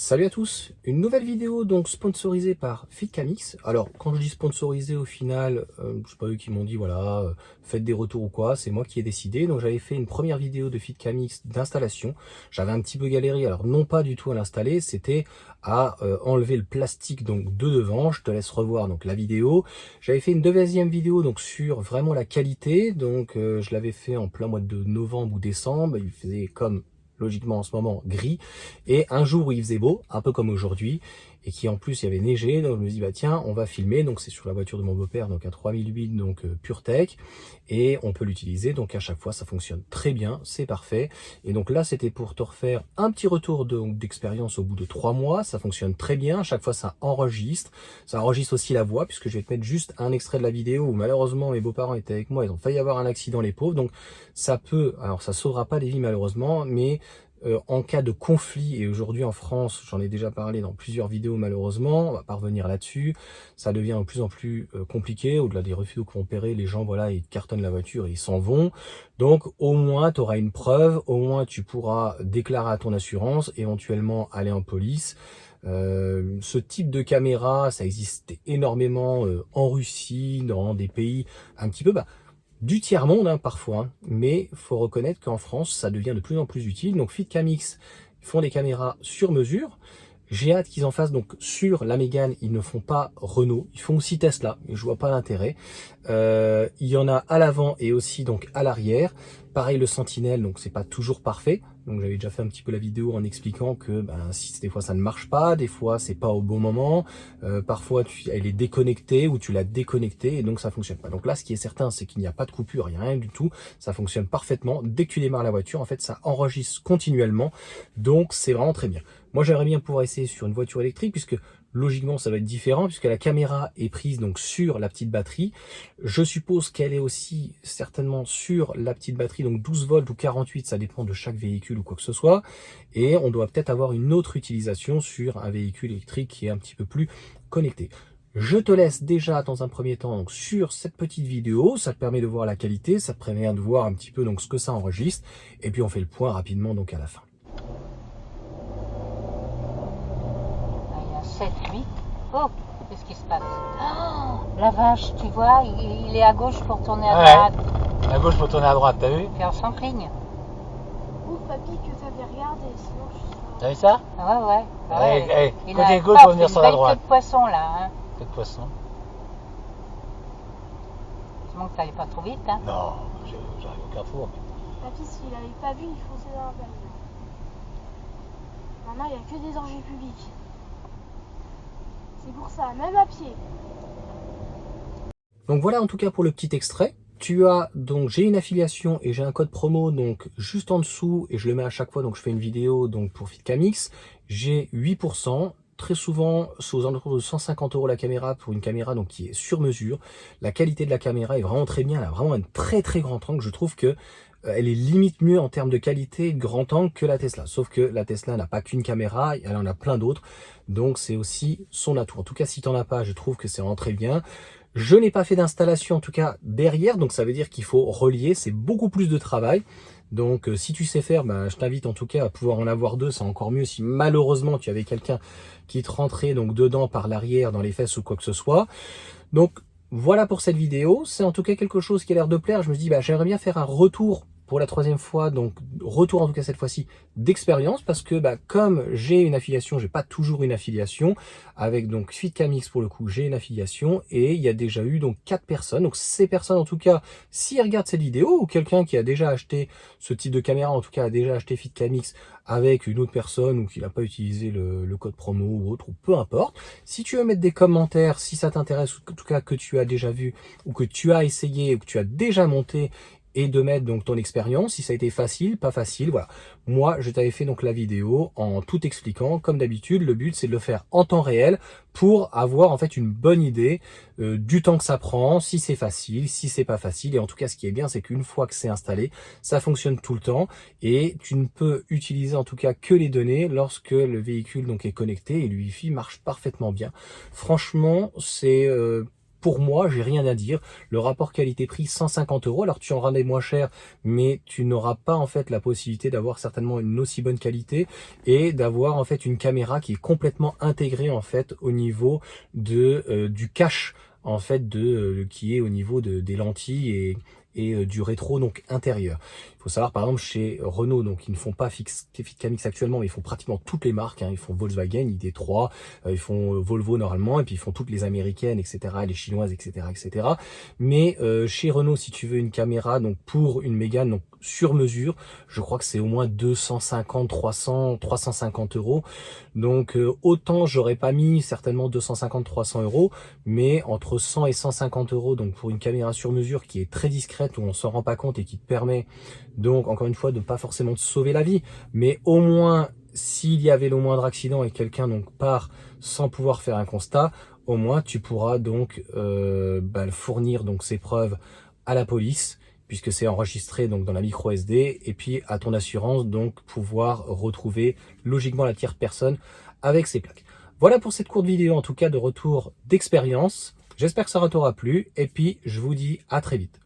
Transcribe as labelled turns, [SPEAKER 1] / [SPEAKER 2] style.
[SPEAKER 1] Salut à tous, une nouvelle vidéo donc sponsorisée par FitCamX. Alors quand je dis sponsorisé au final, c'est pas eux qui m'ont dit voilà, faites des retours ou quoi, c'est moi qui ai décidé. Donc j'avais fait une première vidéo de FitCamX d'installation. J'avais un petit peu galéré, alors non pas du tout à l'installer, c'était à enlever le plastique donc de devant. Je te laisse revoir donc la vidéo. J'avais fait une deuxième vidéo donc sur vraiment la qualité, donc je l'avais fait en plein mois de novembre ou décembre. Il faisait comme logiquement en ce moment gris, et un jour où il faisait beau, un peu comme aujourd'hui, et qui en plus il y avait neigé, donc je me dis bah tiens on va filmer, donc c'est sur la voiture de mon beau-père, donc un 3008 donc PureTech, et on peut l'utiliser, donc à chaque fois ça fonctionne très bien, c'est parfait. Et donc là c'était pour te refaire un petit retour d'expérience au bout de 3 mois, ça fonctionne très bien, à chaque fois ça enregistre aussi la voix, puisque je vais te mettre juste un extrait de la vidéo où malheureusement mes beaux-parents étaient avec moi, ils ont failli avoir un accident les pauvres, donc ça peut, alors ça sauvera pas des vies malheureusement, mais en cas de conflit, et aujourd'hui en France, j'en ai déjà parlé dans plusieurs vidéos malheureusement, on va pas revenir là-dessus, ça devient de plus en plus compliqué, au-delà des refus qu'on paierait, les gens voilà, ils cartonnent la voiture et ils s'en vont, donc au moins tu auras une preuve, au moins tu pourras déclarer à ton assurance, éventuellement aller en police. Ce type de caméra, ça existe énormément en Russie, dans des pays un petit peu du tiers-monde parfois, mais il faut reconnaître qu'en France, ça devient de plus en plus utile. Donc FitCamX font des caméras sur mesure. J'ai hâte qu'ils en fassent donc sur la Mégane, ils ne font pas Renault, ils font aussi Tesla, et je vois pas l'intérêt. Il y en a à l'avant et aussi donc à l'arrière. Pareil le Sentinelle, donc c'est pas toujours parfait. Donc j'avais déjà fait un petit peu la vidéo en expliquant que si des fois ça ne marche pas, des fois c'est pas au bon moment, parfois elle est déconnectée ou tu l'as déconnectée et donc ça fonctionne pas. Donc là ce qui est certain c'est qu'il n'y a pas de coupure, il n'y a rien du tout, ça fonctionne parfaitement. Dès que tu démarres la voiture, en fait ça enregistre continuellement, donc c'est vraiment très bien. Moi j'aimerais bien pouvoir essayer sur une voiture électrique, puisque logiquement ça va être différent, puisque la caméra est prise donc sur la petite batterie. Je suppose qu'elle est aussi certainement sur la petite batterie, donc 12 volts ou 48, ça dépend de chaque véhicule ou quoi que ce soit. Et on doit peut-être avoir une autre utilisation sur un véhicule électrique qui est un petit peu plus connecté. Je te laisse déjà dans un premier temps donc sur cette petite vidéo, ça te permet de voir la qualité, ça te permet de voir un petit peu donc ce que ça enregistre, et puis on fait le point rapidement donc à la fin.
[SPEAKER 2] 7, 8. Oh, qu'est-ce qui se passe? Oh, la vache, tu vois, il est à gauche pour tourner à droite.
[SPEAKER 1] À gauche pour tourner à droite, t'as vu?
[SPEAKER 2] Puis on s'encligne.
[SPEAKER 3] Ouf, papy, que t'avais regardé, sinon je suis...
[SPEAKER 1] T'as vu ça?
[SPEAKER 2] Ouais. Il
[SPEAKER 1] côté
[SPEAKER 2] a
[SPEAKER 1] gauche pour venir sur la droite.
[SPEAKER 2] queue de poisson là. Hein.
[SPEAKER 1] Queue de poisson.
[SPEAKER 2] C'est bon que t'allais pas trop vite. Hein.
[SPEAKER 1] Non, j'arrive au carrefour.
[SPEAKER 3] Papy, s'il avait pas vu, il fonçait dans la bagnole. Maintenant, il n'y a que des dangers publics. C'est pour ça, même à pied.
[SPEAKER 1] Donc voilà en tout cas pour le petit extrait. Tu as donc, j'ai une affiliation et j'ai un code promo donc juste en dessous, et je le mets à chaque fois, donc je fais une vidéo donc pour FitCamX. J'ai 8%. Très souvent, c'est aux alentours de 150 € la caméra, pour une caméra donc qui est sur mesure. La qualité de la caméra est vraiment très bien, elle a vraiment un très très grand angle. Je trouve que elle est limite mieux en termes de qualité de grand angle que la Tesla. Sauf que la Tesla n'a pas qu'une caméra, elle en a plein d'autres. Donc c'est aussi son atout. En tout cas, si tu n'en as pas, je trouve que c'est vraiment très bien. Je n'ai pas fait d'installation en tout cas derrière, donc ça veut dire qu'il faut relier, c'est beaucoup plus de travail. Donc si tu sais faire, je t'invite en tout cas à pouvoir en avoir deux, c'est encore mieux si malheureusement tu avais quelqu'un qui te rentrait donc dedans par l'arrière, dans les fesses ou quoi que ce soit. Donc voilà pour cette vidéo, c'est en tout cas quelque chose qui a l'air de plaire. Je me dis j'aimerais bien faire un retour pour la troisième fois, donc retour en tout cas cette fois-ci d'expérience, parce que comme j'ai une affiliation, j'ai pas toujours une affiliation, avec donc FitCamX pour le coup j'ai une affiliation, et il y a déjà eu donc 4 personnes, donc ces personnes en tout cas, s'ils regardent cette vidéo, ou quelqu'un qui a déjà acheté ce type de caméra, en tout cas a déjà acheté FitCamX avec une autre personne, ou qui n'a pas utilisé le code promo ou autre, ou peu importe, si tu veux mettre des commentaires, si ça t'intéresse, ou en tout cas que tu as déjà vu, ou que tu as essayé, ou que tu as déjà monté, et de mettre donc ton expérience, si ça a été facile, pas facile, voilà. Moi, je t'avais fait donc la vidéo en tout expliquant, comme d'habitude, le but c'est de le faire en temps réel pour avoir en fait une bonne idée du temps que ça prend, si c'est facile, si c'est pas facile, et en tout cas ce qui est bien c'est qu'une fois que c'est installé, ça fonctionne tout le temps, et tu ne peux utiliser en tout cas que les données lorsque le véhicule donc est connecté, et le Wi-Fi marche parfaitement bien. Franchement, c'est pour moi, j'ai rien à dire. Le rapport qualité-prix, 150 €. Alors, tu en ramènes moins cher, mais tu n'auras pas en fait la possibilité d'avoir certainement une aussi bonne qualité et d'avoir en fait une caméra qui est complètement intégrée en fait au niveau de du cache en fait qui est au niveau des lentilles et du rétro donc intérieur. Il faut savoir par exemple chez Renault, donc ils ne font pas Fitcamix actuellement, mais ils font pratiquement toutes les marques, hein. Ils font Volkswagen, ID3, ils font Volvo normalement, et puis ils font toutes les américaines, etc., les chinoises, etc., etc. Mais chez Renault, si tu veux une caméra donc pour une Mégane donc sur mesure, je crois que c'est au moins 250, 300, 350 €. Donc autant j'aurais pas mis certainement 250, 300 €, mais entre 100 et 150 € donc pour une caméra sur mesure qui est très discrète où on s'en rend pas compte et qui te permet donc encore une fois de pas forcément te sauver la vie, mais au moins s'il y avait le moindre accident et quelqu'un donc part sans pouvoir faire un constat, au moins tu pourras donc fournir donc ces preuves à la police puisque c'est enregistré donc dans la micro SD et puis à ton assurance donc pouvoir retrouver logiquement la tierce personne avec ces plaques. Voilà pour cette courte vidéo en tout cas de retour d'expérience. J'espère que ça t'aura plu et puis je vous dis à très vite.